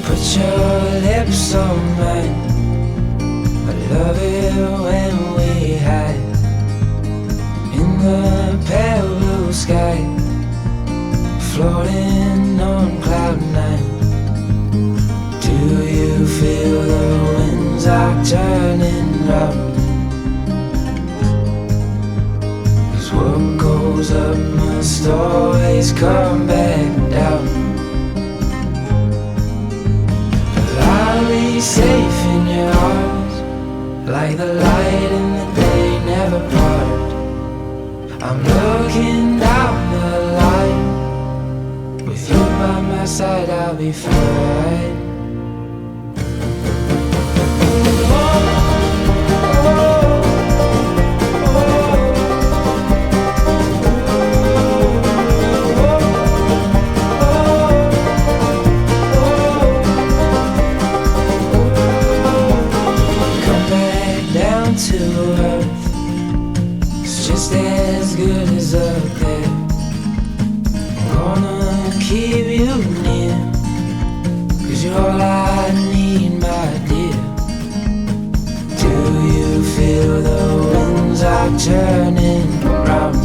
Put your lips on mine. I love it when we hide in the pale blue sky, floating on cloud nine. Do you feel the winds are turning round? 'Cause what goes up must always come back down. I'll be safe in your arms, like the light in the day never part. I'm looking down the line, with you by my side I'll be fine. To earth, it's just as good as up there. I'm gonna keep you near, 'cause you're all I need, my dear. Do you feel the winds are turning round?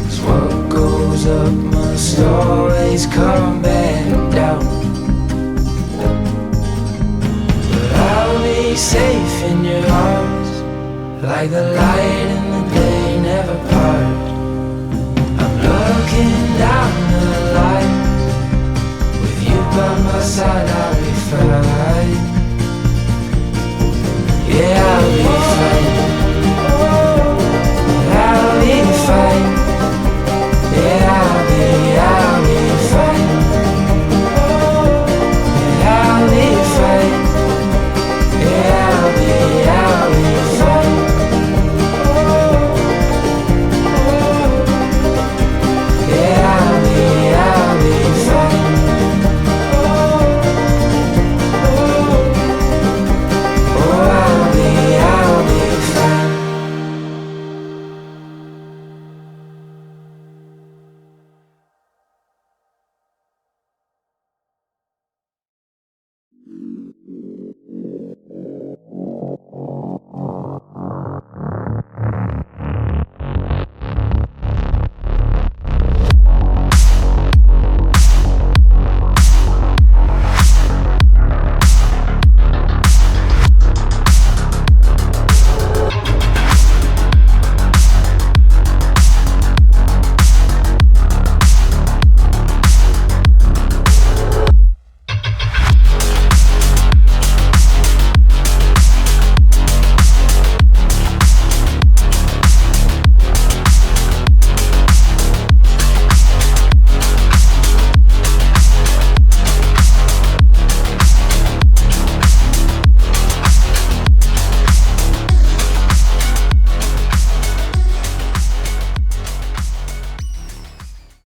'Cause what goes up must always come back down. Safe in your arms, like the light in the day never part. I'm looking down